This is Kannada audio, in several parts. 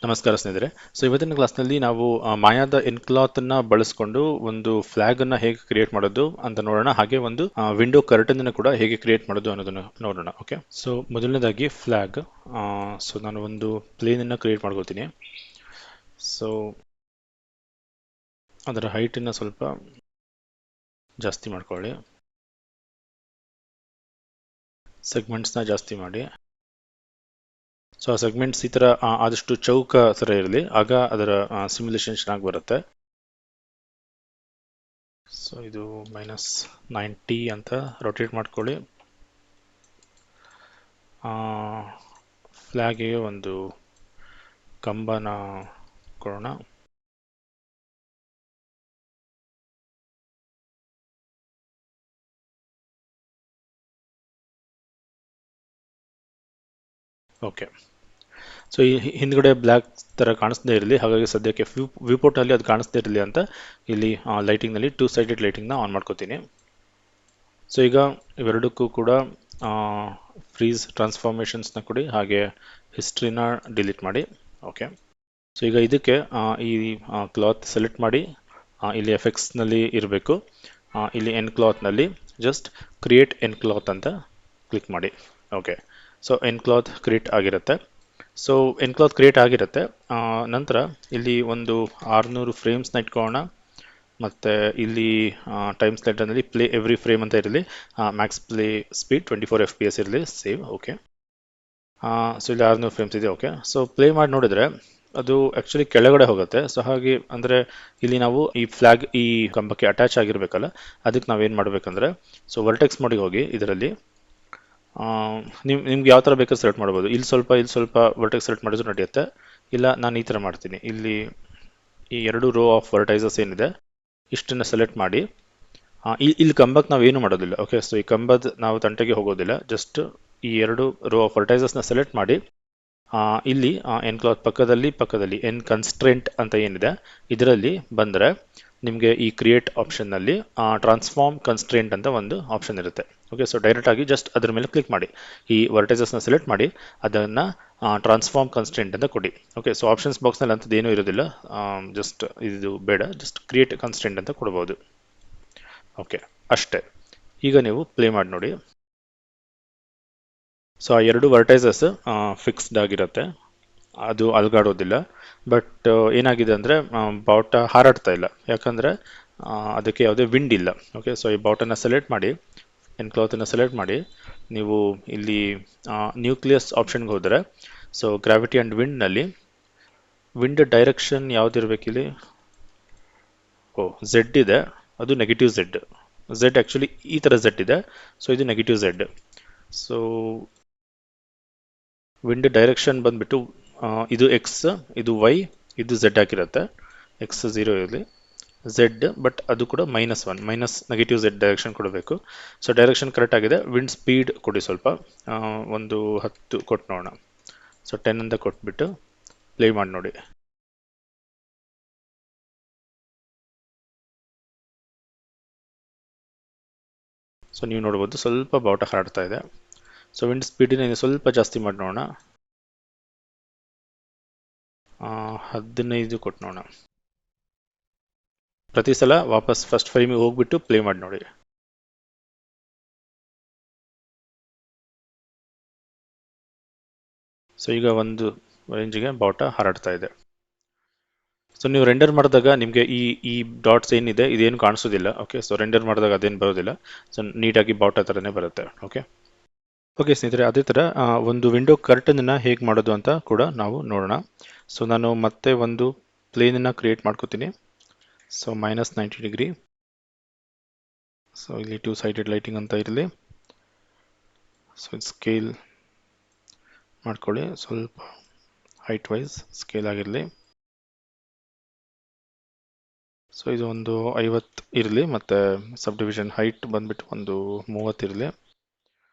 ನಮಸ್ಕಾರ ಸ್ನೇಹಿತರೆ. ಇವತ್ತಿನ ಕ್ಲಾಸ್ನಲ್ಲಿ ನಾವು ಮಾಯಾದ nCloth ಅನ್ನ ಬಳಸ್ಕೊಂಡು ಒಂದು ಫ್ಲಾಗ್ ಅನ್ನ ಹೇಗೆ ಕ್ರಿಯೇಟ್ ಮಾಡೋದು ಅಂತ ನೋಡೋಣ. ಹಾಗೆ ಒಂದು ವಿಂಡೋ ಕರ್ಟನ್ ಅನ್ನು ಕೂಡ ಹೇಗೆ ಕ್ರಿಯೇಟ್ ಮಾಡೋದು ಅನ್ನೋದನ್ನ ನೋಡೋಣ. ಓಕೆ, ಮೊದಲನೇದಾಗಿ ಫ್ಲಾಗ್. ನಾನು ಒಂದು ಪ್ಲೇನ್ ಅನ್ನ ಕ್ರಿಯೇಟ್ ಮಾಡ್ಕೋತೀನಿ. ಅದರ ಹೈಟ್ ಅನ್ನ ಸ್ವಲ್ಪ ಜಾಸ್ತಿ ಮಾಡ್ಕೊಳ್ಳಿ, ಸೆಗ್ಮೆಂಟ್ಸ್ ನ ಜಾಸ್ತಿ ಮಾಡಿ. ಆ ಸೆಗ್ಮೆಂಟ್ಸ್ ಈ ತರ ಆದಷ್ಟು ಚೌಕ ತರ ಇರಲಿ, ಆಗ ಅದರ ಸಿಮ್ಯುಲೇಷನ್ ಚೆನ್ನಾಗಿ ಬರುತ್ತೆ. ಇದು -90 ಅಂತ ರೊಟೇಟ್ ಮಾಡ್ಕೊಳ್ಳಿ. ಫ್ಲಾಗ್ಗೆ ಒಂದು ಕಂಬನ ಕೊಡೋಣ. ಓಕೆ, ಈ ಹಿಂದ್ಗಡೆ ಬ್ಲ್ಯಾಕ್ ತರ ಕಾಣಿಸ್ದೇ ಇರಲಿ, ಹಾಗಾಗಿ ಸದ್ಯಕ್ಕೆ ವ್ಯೂಪೋರ್ಟ್ ಅಲ್ಲಿ ಅದು ಕಾಣಿಸ್ದೇ ಇರಲಿ ಅಂತ ಇಲ್ಲಿ ಲೈಟಿಂಗ್ ನಲ್ಲಿ 2 ಸೈಡೆಡ್ ಲೈಟಿಂಗ್ ನ ಆನ್ ಮಾಡ್ಕೋತೀನಿ. ಈಗ ಇವೆರಡಕ್ಕೂ ಕೂಡ ಫ್ರೀಸ್ ಟ್ರಾನ್ಸ್ಫಾರ್ಮೇಷನ್ಸ್ ನ ಕೊಡಿ, ಹಾಗೆ ಹಿಸ್ಟ್ರಿನ ಡಿಲೀಟ್ ಮಾಡಿ. ಓಕೆ, ಈಗ ಇದಕ್ಕೆ ಈ ಕ್ಲಾತ್ ಸೆಲೆಕ್ಟ್ ಮಾಡಿ, ಇಲ್ಲಿ ಎಫೆಕ್ಟ್ಸ್ ನಲ್ಲಿ ಇರಬೇಕು. ಇಲ್ಲಿ nCloth ನಲ್ಲಿ ಜಸ್ಟ್ ಕ್ರಿಯೇಟ್ nCloth ಅಂತ ಕ್ಲಿಕ್ ಮಾಡಿ. ಓಕೆ, nCloth ಕ್ರಿಯೇಟ್ ಆಗಿರುತ್ತೆ. nCloth ಕ್ರಿಯೇಟ್ ಆಗಿರುತ್ತೆ. ನಂತರ ಇಲ್ಲಿ ಒಂದು 600 ಫ್ರೇಮ್ಸ್ನ ಇಟ್ಕೊಳ್ಳೋಣ. ಮತ್ತೆ ಇಲ್ಲಿ ಟೈಮ್ ಸ್ಲೈಡರ್ನಲ್ಲಿ ಪ್ಲೇ ಎವ್ರಿ ಫ್ರೇಮ್ ಅಂತ ಇರಲಿ, ಮ್ಯಾಕ್ಸ್ ಪ್ಲೇ ಸ್ಪೀಡ್ 24 FPS ಇರಲಿ, ಸೇವ್. ಓಕೆ, ಇಲ್ಲಿ 600 ಫ್ರೇಮ್ಸ್ ಇದೆ. ಓಕೆ, ಪ್ಲೇ ಮಾಡಿ ನೋಡಿದ್ರೆ ಅದು ಆಕ್ಚುಲಿ ಕೆಳಗಡೆ ಹೋಗುತ್ತೆ. ಹಾಗೆ ಅಂದ್ರೆ ಇಲ್ಲಿ ನಾವು ಈ ಫ್ಲಾಗ್ ಈ ಕಂಬಕ್ಕೆ ಅಟ್ಯಾಚ್ ಆಗಿರ್ಬೇಕಲ್ಲ, ಅದಕ್ಕೆ ನಾವೇನ್ ಮಾಡ್ಬೇಕಂದ್ರೆ ವರ್ಟೆಕ್ಸ್ ಮೋಡಿಗೆ ಹೋಗಿ ಇದರಲ್ಲಿ ನಿಮ್ಗೆ ಯಾವ ತರ ಬೇಕಾದ್ರೂ ಸೆಲೆಕ್ಟ್ ಮಾಡ್ಬೋದು. ಇಲ್ಲಿ ಸ್ವಲ್ಪ ವರ್ಟೆಕ್ಸ್ ಸೆಲೆಕ್ಟ್ ಮಾಡಿದ್ರು ನಡೆಯುತ್ತೆ. ಇಲ್ಲ, ನಾನು ಈ ತರ ಮಾಡ್ತೀನಿ. ಇಲ್ಲಿ ಈ 2 ರೋ ಆಫ್ ವರ್ಟೈಸಸ್ ಏನಿದೆ ಇಷ್ಟನ್ನ ಸೆಲೆಕ್ಟ್ ಮಾಡಿ, ಇಲ್ಲಿ ಕಂಬಕ್ಕೆ ನಾವು ಏನು ಮಾಡೋದಿಲ್ಲ. ಓಕೆ, ಈ ಕಂಬದ ನಾವು ತಂಟೆಗೆ ಹೋಗೋದಿಲ್ಲ. ಜಸ್ಟ್ ಈ 2 ರೋ ಆಫ್ ವರ್ಟೈಸಸ್ ನ ಸೆಲೆಕ್ಟ್ ಮಾಡಿ, ಇಲ್ಲಿ nCloth ಪಕ್ಕದಲ್ಲಿ n ಕನ್ಸ್ಟ್ರೆಂಟ್ ಅಂತ ಏನಿದೆ ಇದರಲ್ಲಿ ಬಂದರೆ ನಿಮಗೆ ಈ ಕ್ರಿಯೇಟ್ ಆಪ್ಷನ್ ನಲ್ಲಿ ಟ್ರಾನ್ಸ್ಫಾರ್ಮ್ ಕನ್ಸ್ಟ್ರೆಂಟ್ ಅಂತ ಒಂದು ಆಪ್ಷನ್ ಇರುತ್ತೆ. ಓಕೆ, ಡೈರೆಕ್ಟ್ ಆಗಿ ಜಸ್ಟ್ ಅದ್ರ ಮೇಲೆ ಕ್ಲಿಕ್ ಮಾಡಿ, ಈ ವರ್ಟೈಸಸ್ ನ ಸೆಲೆಕ್ಟ್ ಮಾಡಿ, ಅದನ್ನ ಟ್ರಾನ್ಸ್ಫಾರ್ಮ್ ಕನ್ಸ್ಟ್ರೆಂಟ್ ಅಂತ ಕೊಡಿ. ಓಕೆ, ಆಪ್ಷನ್ಸ್ ಬಾಕ್ಸ್ ನಲ್ಲಿ ಅಂತದ್ದು ಏನೂ ಇರೋದಿಲ್ಲ, ಜಸ್ಟ್ ಇದು ಬೇಡ, ಜಸ್ಟ್ ಕ್ರಿಯೇಟ್ ಕನ್ಸ್ಟ್ರೆಂಟ್ ಅಂತ ಕೊಡಬಹುದು. ಓಕೆ, ಅಷ್ಟೇ. ಈಗ ನೀವು ಪ್ಲೇ ಮಾಡಿ ನೋಡಿ. ಆ 2 ವರ್ಟೈಸಸ್ ಫಿಕ್ಸ್ಡ್ ಆಗಿರುತ್ತೆ, ಅದು ಅಲ್ಗಾಡೋದಿಲ್ಲ. ಬಟ್ ಏನಾಗಿದೆ ಅಂದರೆ ಬಾವುಟ ಹಾರಾಡ್ತಾ ಇಲ್ಲ, ಯಾಕಂದರೆ ಅದಕ್ಕೆ ಯಾವುದೇ ವಿಂಡ್ ಇಲ್ಲ. ಓಕೆ, ಈ ಬಾವುಟನ ಸೆಲೆಕ್ಟ್ ಮಾಡಿ, nClothನ ಸೆಲೆಕ್ಟ್ ಮಾಡಿ, ನೀವು ಇಲ್ಲಿ ನ್ಯೂಕ್ಲಿಯಸ್ ಆಪ್ಷನ್ಗೆ ಹೋದರೆ ಗ್ರಾವಿಟಿ ಆ್ಯಂಡ್ ವಿಂಡ್ನಲ್ಲಿ ವಿಂಡ್ ಡೈರೆಕ್ಷನ್ ಯಾವುದಿರಬೇಕಿಲ್ಲಿ? ಝೆಡ್ ಇದೆ, ಅದು ನೆಗೆಟಿವ್ ಝೆಡ್. ಝೆಡ್ ಆ್ಯಕ್ಚುಲಿ ಈ ಥರ ಝೆಡ್ ಇದೆ, ಇದು ನೆಗೆಟಿವ್ ಝೆಡ್. ವಿಂಡ್ ಡೈರೆಕ್ಷನ್ ಬಂದ್ಬಿಟ್ಟು ಇದು ಎಕ್ಸ್, ಇದು ವೈ, ಇದು ಝೆಡ್ ಆಗಿರುತ್ತೆ. ಎಕ್ಸ್ 0 ಇರಲಿ, ಝೆಡ್ ಬಟ್ ಅದು ಕೂಡ -1, ನೆಗೆಟಿವ್ ಝೆಡ್ ಡೈರೆಕ್ಷನ್ ಕೊಡಬೇಕು. ಡೈರೆಕ್ಷನ್ ಕರೆಕ್ಟ್ ಆಗಿದೆ. ವಿಂಡ್ ಸ್ಪೀಡ್ ಕೊಡಿ, ಸ್ವಲ್ಪ ಒಂದು 10 ಕೊಟ್ಟು ನೋಡೋಣ. 10 ಅಂತ ಕೊಟ್ಬಿಟ್ಟು ಪ್ಲೇ ಮಾಡಿ ನೋಡಿ. ನೀವು ನೋಡ್ಬೋದು ಸ್ವಲ್ಪ ಬಾವುಟ ಹಾರಾಡ್ತಾ ಇದೆ. ವಿಂಡ್ ಸ್ಪೀಡಿನ ಸ್ವಲ್ಪ ಜಾಸ್ತಿ ಮಾಡಿ ನೋಡೋಣ, 15 ಕೊಟ್ಟು ನೋಡೋಣ. ಪ್ರತಿ ಸಲ ವಾಪಸ್ ಫಸ್ಟ್ ಫ್ರೇಮಿಗೆ ಹೋಗ್ಬಿಟ್ಟು ಪ್ಲೇ ಮಾಡಿ ನೋಡಿ. ಈಗ ಒಂದು ರೇಂಜ್ಗೆ ಬಾವುಟ ಹಾರಾಡ್ತಾ ಇದೆ. ನೀವು ರೆಂಡರ್ ಮಾಡಿದಾಗ ನಿಮಗೆ ಈ ಡಾಟ್ಸ್ ಏನಿದೆ ಇದೇನು ಕಾಣಿಸೋದಿಲ್ಲ. ಓಕೆ, ರೆಂಡರ್ ಮಾಡಿದಾಗ ಅದೇನು ಬರೋದಿಲ್ಲ. ನೀಟಾಗಿ ಬಾವುಟ ಥರನೇ ಬರುತ್ತೆ. ಓಕೆ ಸ್ನೇಹಿತರೆ, ಅದೇ ಥರ ಒಂದು ವಿಂಡೋ ಕರ್ಟನ್ನ ಹೇಗೆ ಮಾಡೋದು ಅಂತ ಕೂಡ ನಾವು ನೋಡೋಣ. ನಾನು ಮತ್ತೆ ಒಂದು ಪ್ಲೇನನ್ನು ಕ್ರಿಯೇಟ್ ಮಾಡ್ಕೋತೀನಿ. -90 ಡಿಗ್ರಿ. ಇಲ್ಲಿ 2 ಸೈಡೆಡ್ ಲೈಟಿಂಗ್ ಅಂತ ಇರಲಿ. ಸ್ಕೇಲ್ ಮಾಡ್ಕೊಳ್ಳಿ, ಸ್ವಲ್ಪ ಹೈಟ್ ವೈಸ್ ಸ್ಕೇಲ್ ಆಗಿರಲಿ. ಇದು ಒಂದು 50 ಇರಲಿ, ಮತ್ತು ಸಬ್ ಡಿವಿಷನ್ ಹೈಟ್ ಬಂದ್ಬಿಟ್ಟು ಒಂದು 30 ಇರಲಿ.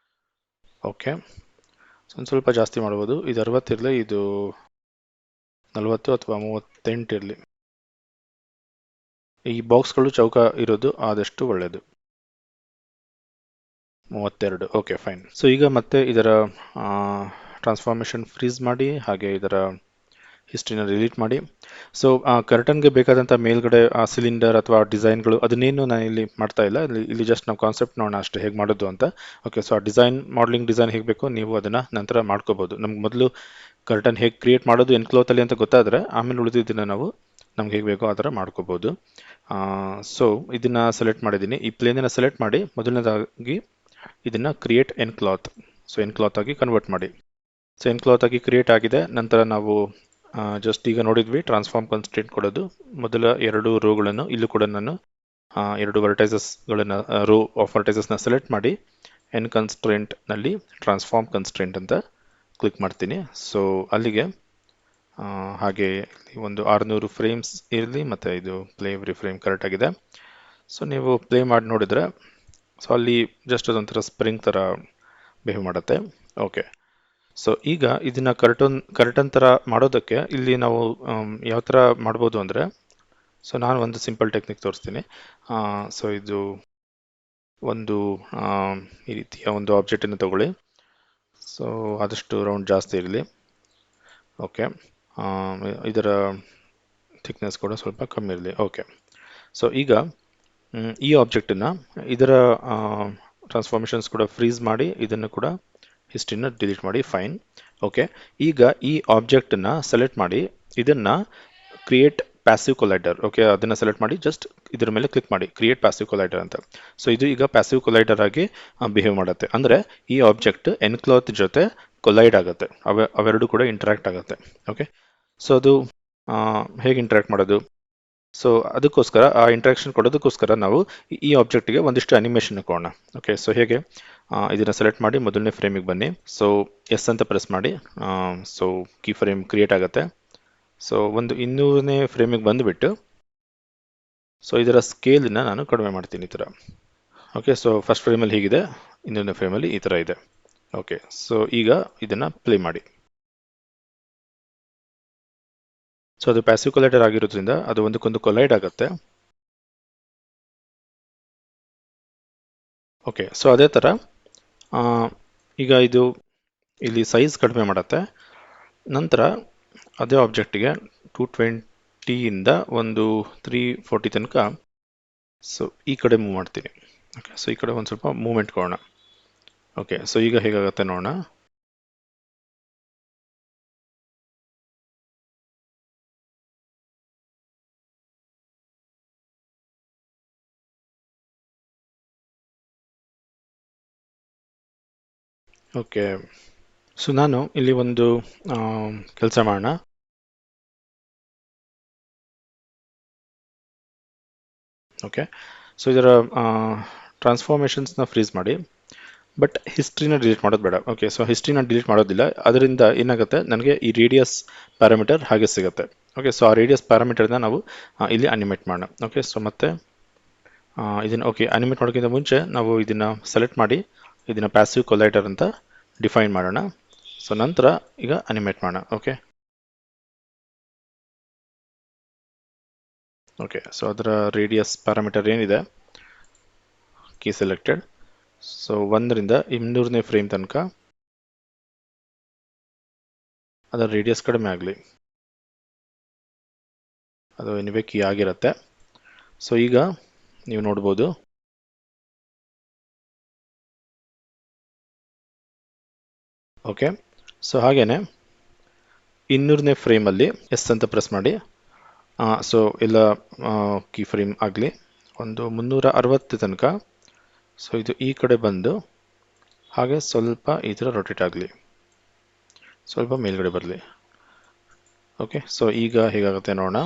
ಓಕೆ, ಸ್ವಲ್ಪ ಜಾಸ್ತಿ ಮಾಡ್ಬೋದು. ಇದು 60 ಇರಲಿ, ಇದು 40 ಅಥವಾ 38 ಇರಲಿ. ಈ ಬಾಕ್ಸ್ಗಳು ಚೌಕ ಇರೋದು ಆದಷ್ಟು ಒಳ್ಳೆಯದು. 32. Okay, fine. ಈಗ ಮತ್ತೆ ಇದರ ಟ್ರಾನ್ಸ್ಫಾರ್ಮೇಷನ್ ಫ್ರೀಸ್ ಮಾಡಿ, ಹಾಗೆ ಇದರ ಹಿಸ್ಟ್ರಿನ ಡಿಲೀಟ್ ಮಾಡಿ. ಸೊ ಕರ್ಟನ್ಗೆ ಬೇಕಾದಂಥ ಮೇಲ್ಗಡೆ ಆ ಸಿಲಿಂಡರ್ ಅಥವಾ ಡಿಸೈನ್ಗಳು ಅದನ್ನೇನು ನಾನು ಇಲ್ಲಿ ಮಾಡ್ತಾ ಇಲ್ಲ, ಇಲ್ಲಿ ಜಸ್ಟ್ ನಾವು ಕಾನ್ಸೆಪ್ಟ್ ನೋಡೋಣ ಅಷ್ಟೇ ಹೇಗೆ ಮಾಡೋದು ಅಂತ. ಓಕೆ, ಸೊ ಆ ಮಾಡಲಿಂಗ್ ಡಿಸೈನ್ ಹೇಗೆ ಬೇಕೋ ನೀವು ಅದನ್ನು ನಂತರ ಮಾಡ್ಕೋಬೋದು. ನಮ್ಗೆ ಮೊದಲು ಕರ್ಟನ್ ಹೇಗೆ ಕ್ರಿಯೇಟ್ ಮಾಡೋದು ಎನ್ಕ್ಲೋತಲ್ಲಿ ಅಂತ ಗೊತ್ತಾದರೆ ಆಮೇಲೆ ಉಳಿದಿದ್ದನ್ನು ನಾವು ನಮ್ಗೆ ಹೇಗೆ ಬೇಕೋ ಆ ಥರ ಮಾಡ್ಕೋಬೋದು. ಸೊ ಇದನ್ನು ಸೆಲೆಕ್ಟ್ ಮಾಡಿದ್ದೀನಿ, ಈ ಪ್ಲೇನನ್ನು ಸೆಲೆಕ್ಟ್ ಮಾಡಿ ಮೊದಲನೇದಾಗಿ ಇದನ್ನು ಕ್ರಿಯೇಟ್ ಎನ್ಕ್ಲಾತ್, ಸೊ ಎನ್ಕ್ಲಾತ್ ಆಗಿ ಕನ್ವರ್ಟ್ ಮಾಡಿ. ಸೊ ಎನ್ಕ್ಲಾತ್ ಆಗಿ ಕ್ರಿಯೇಟ್ ಆಗಿದೆ. ನಂತರ ನಾವು ಜಸ್ಟ್ ಈಗ ನೋಡಿದ್ವಿ ಟ್ರಾನ್ಸ್ಫಾರ್ಮ್ ಕನ್ಸ್ಟ್ರೇಂಟ್ ಕೊಡೋದು. ಮೊದಲ ಎರಡು ರೋಗಳನ್ನು ಇಲ್ಲೂ ಕೂಡ ನಾನು ಎರಡು ವರ್ಟೈಸಸ್ಗಳನ್ನು ರೋ ಆಫ್ ವರ್ಟೈಸಸ್ನ ಸೆಲೆಕ್ಟ್ ಮಾಡಿ ಎನ್ ಕನ್ಸ್ಟ್ರೇಂಟ್ನಲ್ಲಿ ಟ್ರಾನ್ಸ್ಫಾರ್ಮ್ ಕನ್ಸ್ಟ್ರೇಂಟ್ ಅಂತ ಕ್ಲಿಕ್ ಮಾಡ್ತೀನಿ. ಸೊ ಅಲ್ಲಿಗೆ ಹಾಗೆ ಒಂದು 600 ಫ್ರೇಮ್ಸ್ ಇರಲಿ ಮತ್ತು ಇದು ಪ್ಲೇ ಎವ್ರಿ ಫ್ರೇಮ್ ಕರೆಕ್ಟ್ ಆಗಿದೆ. ಸೊ ನೀವು ಪ್ಲೇ ಮಾಡಿ ನೋಡಿದರೆ ಸೊ ಅಲ್ಲಿ ಜಸ್ಟ್ ಅದೊಂಥರ ಸ್ಪ್ರಿಂಗ್ ಥರ ಬಿಹೇವ್ ಮಾಡುತ್ತೆ. ಓಕೆ, ಸೊ ಈಗ ಇದನ್ನು ಕರ್ಟನ್ ಥರ ಮಾಡೋದಕ್ಕೆ ಇಲ್ಲಿ ನಾವು ಯಾವ ಥರ ಮಾಡ್ಬೋದು ಅಂದರೆ, ಸೊ ನಾನು ಒಂದು ಸಿಂಪಲ್ ಟೆಕ್ನಿಕ್ ತೋರಿಸ್ತೀನಿ. ಸೊ ಇದು ಒಂದು ಈ ರೀತಿಯ ಒಂದು ಆಬ್ಜೆಕ್ಟನ್ನು ತಗೊಳ್ಳಿ. ಸೊ ಆದಷ್ಟು ರೌಂಡ್ ಜಾಸ್ತಿ ಇರಲಿ. ಓಕೆ, ಇದರ ಥಿಕ್ನೆಸ್ ಕೂಡ ಸ್ವಲ್ಪ ಕಮ್ಮಿ ಇರಲಿ. ಓಕೆ, ಸೊ ಈಗ ಈ ಆಬ್ಜೆಕ್ಟನ್ನು ಇದರ ಟ್ರಾನ್ಸ್ಫಾರ್ಮೇಷನ್ಸ್ ಕೂಡ ಫ್ರೀಸ್ ಮಾಡಿ ಇದನ್ನು ಕೂಡ ಹಿಸ್ಟ್ರಿನ ಡಿಲೀಟ್ ಮಾಡಿ. ಫೈನ್. ಓಕೆ, ಈಗ ಈ ಆಬ್ಜೆಕ್ಟನ್ನು ಸೆಲೆಕ್ಟ್ ಮಾಡಿ ಇದನ್ನು ಕ್ರಿಯೇಟ್ ಪ್ಯಾಸಿವ್ ಕೊಲೈಡರ್. ಓಕೆ, ಅದನ್ನು ಸೆಲೆಕ್ಟ್ ಮಾಡಿ ಜಸ್ಟ್ ಇದರ ಮೇಲೆ ಕ್ಲಿಕ್ ಮಾಡಿ ಕ್ರಿಯೇಟ್ ಪ್ಯಾಸಿವ್ ಕೊಲೈಡರ್ ಅಂತ. ಸೊ ಇದು ಈಗ ಪ್ಯಾಸಿವ್ ಕೊಲೈಡರ್ ಆಗಿ ಬಿಹೇವ್ ಮಾಡುತ್ತೆ. ಅಂದರೆ ಈ ಆಬ್ಜೆಕ್ಟ್ ಎನ್ಕ್ಲಾತ್ ಜೊತೆ ಕೊಲೈಡ್ ಆಗುತ್ತೆ, ಅವೆರಡು ಕೂಡ ಇಂಟ್ರಾಕ್ಟ್ ಆಗುತ್ತೆ. ಓಕೆ, ಸೊ ಅದು ಹೇಗೆ ಇಂಟ್ರಾಕ್ಟ್ ಮಾಡೋದು? ಸೊ ಅದಕ್ಕೋಸ್ಕರ ಆ ಇಂಟ್ರಾಕ್ಷನ್ ಕೊಡೋದಕ್ಕೋಸ್ಕರ ನಾವು ಈ ಆಬ್ಜೆಕ್ಟಿಗೆ ಒಂದಿಷ್ಟು ಅನಿಮೇಷನ್ ಕೊಡೋಣ. ಓಕೆ, ಸೊ ಹೇಗೆ ಇದನ್ನು ಸೆಲೆಕ್ಟ್ ಮಾಡಿ ಮೊದಲನೇ ಫ್ರೇಮಿಗೆ ಬನ್ನಿ. ಸೊ ಎಸ್ ಅಂತ ಪ್ರೆಸ್ ಮಾಡಿ. ಸೊ ಕೀ ಫ್ರೇಮ್ ಕ್ರಿಯೇಟ್ ಆಗುತ್ತೆ. ಸೊ ಒಂದು 200ನೇ ಫ್ರೇಮಿಗೆ ಬಂದುಬಿಟ್ಟು ಸೊ ಇದರ ಸ್ಕೇಲನ್ನು ನಾನು ಕಡಿಮೆ ಮಾಡ್ತೀನಿ ಈ ಥರ. ಓಕೆ, ಸೊ ಫಸ್ಟ್ ಫ್ರೇಮಲ್ಲಿ ಹೀಗಿದೆ, 200ನೇ ಫ್ರೇಮಲ್ಲಿ ಈ ಥರ ಇದೆ. ಓಕೆ, ಸೊ ಈಗ ಇದನ್ನು ಪ್ಲೇ ಮಾಡಿ. ಸೊ ಅದು ಪ್ಯಾಸಿವ್ ಕೊಲೈಡರ್ ಆಗಿರೋದ್ರಿಂದ ಅದು ಒಂದಕ್ಕೊಂದು ಕೊಲೈಡ್ ಆಗುತ್ತೆ. ಓಕೆ, ಸೊ ಅದೇ ಥರ ಈಗ ಇದು ಇಲ್ಲಿ ಸೈಜ್ ಕಡಿಮೆ ಮಾಡುತ್ತೆ. ನಂತರ ಅದೇ ಆಬ್ಜೆಕ್ಟಿಗೆ 220ಇಂದ ಒಂದು 340 ತನಕ ಸೊ ಈ ಕಡೆ ಮೂವ್ ಮಾಡ್ತೀನಿ. ಓಕೆ, ಸೊ ಈ ಕಡೆ ಒಂದು ಸ್ವಲ್ಪ ಮೂವ್ಮೆಂಟ್ ಕೊಡೋಣ. ಓಕೆ, ಸೊ ಈಗ ಹೇಗಾಗುತ್ತೆ ನೋಡೋಣ. ಓಕೆ, ಸೊ ನಾನು ಇಲ್ಲಿ ಒಂದು ಕೆಲಸ ಮಾಡೋಣ. ಓಕೆ, ಸೊ ಇದರ ಟ್ರಾನ್ಸ್ಫಾರ್ಮೇಷನ್ಸ್ನ ಫ್ರೀಸ್ ಮಾಡಿ, ಬಟ್ ಹಿಸ್ಟ್ರಿನ ಡಿಲೀಟ್ ಮಾಡೋದು ಬೇಡ. ಓಕೆ, ಸೊ ಹಿಸ್ಟ್ರಿನ ಡಿಲೀಟ್ ಮಾಡೋದಿಲ್ಲ. ಅದರಿಂದ ಏನಾಗುತ್ತೆ, ನನಗೆ ಈ ರೇಡಿಯಸ್ ಪ್ಯಾರಾಮೀಟರ್ ಹಾಗೆ ಸಿಗುತ್ತೆ. ಓಕೆ, ಸೊ ಆ ರೇಡಿಯಸ್ ಪ್ಯಾರಾಮೀಟರ್ನ ನಾವು ಇಲ್ಲಿ ಅನಿಮೇಟ್ ಮಾಡೋಣ. ಓಕೆ, ಸೊ ಮತ್ತೆ ಇದನ್ನು ಓಕೆ ಅನಿಮೇಟ್ ಮಾಡೋಕ್ಕಿಂತ ಮುಂಚೆ ನಾವು ಇದನ್ನು ಸೆಲೆಕ್ಟ್ ಮಾಡಿ ಇದನ್ನು ಪ್ಯಾಸಿವ್ ಕೊಲೈಡರ್ ಅಂತ ಡಿಫೈನ್ ಮಾಡೋಣ. ಸೊ ನಂತರ ಈಗ ಅನಿಮೇಟ್ ಮಾಡೋಣ. ಓಕೆ, ಓಕೆ, ಸೊ ಅದರ ರೇಡಿಯಸ್ ಪ್ಯಾರಾಮೀಟರ್ ಏನಿದೆ ಕೀ ಸೆಲೆಕ್ಟೆಡ್. ಸೊ 1ರಿಂದ 200ನೇ ಫ್ರೇಮ್ ತನಕ ಅದರ ರೇಡಿಯಸ್ ಕಡಿಮೆ ಆಗಲಿ, ಅದು ಎನಿವೆ ಕೀ ಆಗಿರುತ್ತೆ. ಸೊ ಈಗ ನೀವು ನೋಡ್ಬೋದು. ಓಕೆ, ಸೊ ಹಾಗೇನೆ 200ನೇ ಫ್ರೇಮಲ್ಲಿ ಎಸ್ ಅಂತ ಪ್ರೆಸ್ ಮಾಡಿ. ಸೊ ಎಲ್ಲ ಕೀ ಫ್ರೇಮ್ ಆಗಲಿ ಒಂದು 360 ತನಕ. ಸೊ ಇದು ಈ ಕಡೆ ಬಂದು ಹಾಗೆ ಸ್ವಲ್ಪ ಈ ಥರ ರೊಟೇಟ್ ಆಗಲಿ, ಸ್ವಲ್ಪ ಮೇಲ್ಗಡೆ ಬರಲಿ. ಓಕೆ, ಸೊ ಈಗ ಹೇಗಾಗುತ್ತೆ ನೋಡೋಣ.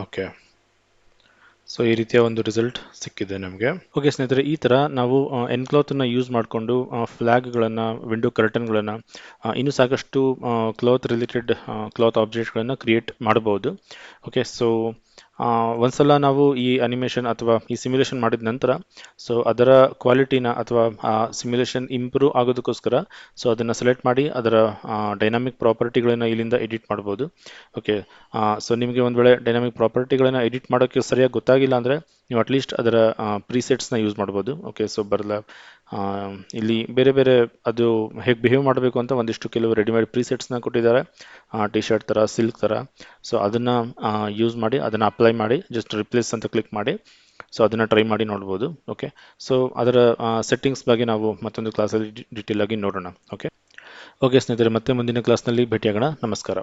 ಓಕೆ. ಸೊ ಈ ರೀತಿಯ ಒಂದು ರಿಸಲ್ಟ್ ಸಿಕ್ಕಿದೆ ನಮಗೆ. ಓಕೆ ಸ್ನೇಹಿತರೆ, ಈ ಥರ ನಾವು ಎನ್ಕ್ಲಾತ್ನ ಯೂಸ್ ಮಾಡಿಕೊಂಡು ಫ್ಲ್ಯಾಗ್ಗಳನ್ನು, ವಿಂಡೋ ಕರ್ಟನ್ಗಳನ್ನು, ಇನ್ನೂ ಸಾಕಷ್ಟು ಕ್ಲಾತ್ ರಿಲೇಟೆಡ್ ಕ್ಲಾತ್ ಆಬ್ಜೆಕ್ಟ್ಗಳನ್ನು ಕ್ರಿಯೇಟ್ ಮಾಡಬಹುದು. ಓಕೆ, ಸೊ ಒಂದ್ಸಲ ನಾವು ಈ ಅನಿಮೇಷನ್ ಅಥವಾ ಈ ಸಿಮ್ಯುಲೇಷನ್ ಮಾಡಿದ ನಂತರ ಸೊ ಅದರ ಕ್ವಾಲಿಟಿನ ಅಥವಾ ಸಿಮ್ಯುಲೇಷನ್ ಇಂಪ್ರೂವ್ ಆಗೋದಕ್ಕೋಸ್ಕರ ಸೊ ಅದನ್ನು ಸೆಲೆಕ್ಟ್ ಮಾಡಿ ಅದರ ಡೈನಾಮಿಕ್ ಪ್ರಾಪರ್ಟಿಗಳನ್ನು ಇಲ್ಲಿಂದ ಎಡಿಟ್ ಮಾಡ್ಬೋದು. ಓಕೆ, ಸೊ ನಿಮಗೆ ಒಂದು ವೇಳೆ ಡೈನಾಮಿಕ್ ಪ್ರಾಪರ್ಟಿಗಳನ್ನು ಎಡಿಟ್ ಮಾಡೋಕ್ಕೆ ಸರಿಯಾಗಿ ಗೊತ್ತಾಗಿಲ್ಲ ಅಂದರೆ ನೀವು ಅಟ್ಲೀಸ್ಟ್ ಅದರ ಪ್ರೀಸೆಟ್ಸ್ನ ಯೂಸ್ ಮಾಡ್ಬೋದು. ಓಕೆ, ಸೊ ಬರಲ್ಲ, ಇಲ್ಲಿ ಬೇರೆ ಬೇರೆ ಅದು ಹೇಗೆ ಬಿಹೇವ್ ಮಾಡಬೇಕು ಅಂತ ಒಂದಿಷ್ಟು ಕೆಲವು ರೆಡಿಮೇಡ್ ಪ್ರೀಸೆಟ್ಸ್ನ ಕೊಟ್ಟಿದ್ದಾರೆ, ಟಿ ಶರ್ಟ್ ಥರ, ಸಿಲ್ಕ್ ಥರ. ಸೊ ಅದನ್ನು ಯೂಸ್ ಮಾಡಿ ಅದನ್ನು ಅಪ್ಲೈ ಮಾಡಿ ಜಸ್ಟ್ ರಿಪ್ಲೇಸ್ ಅಂತ ಕ್ಲಿಕ್ ಮಾಡಿ ಸೊ ಅದನ್ನು ಟ್ರೈ ಮಾಡಿ ನೋಡ್ಬೋದು. ಓಕೆ, ಸೊ ಅದರ ಸೆಟ್ಟಿಂಗ್ಸ್ ಬಗ್ಗೆ ನಾವು ಮತ್ತೊಂದು ಕ್ಲಾಸಲ್ಲಿ ಡೀಟೇಲ್ ಆಗಿ ನೋಡೋಣ. ಓಕೆ ಓಕೆ ಸ್ನೇಹಿತರೆ, ಮತ್ತೆ ಮುಂದಿನ ಕ್ಲಾಸ್ನಲ್ಲಿ ಭೇಟಿಯಾಗೋಣ. ನಮಸ್ಕಾರ.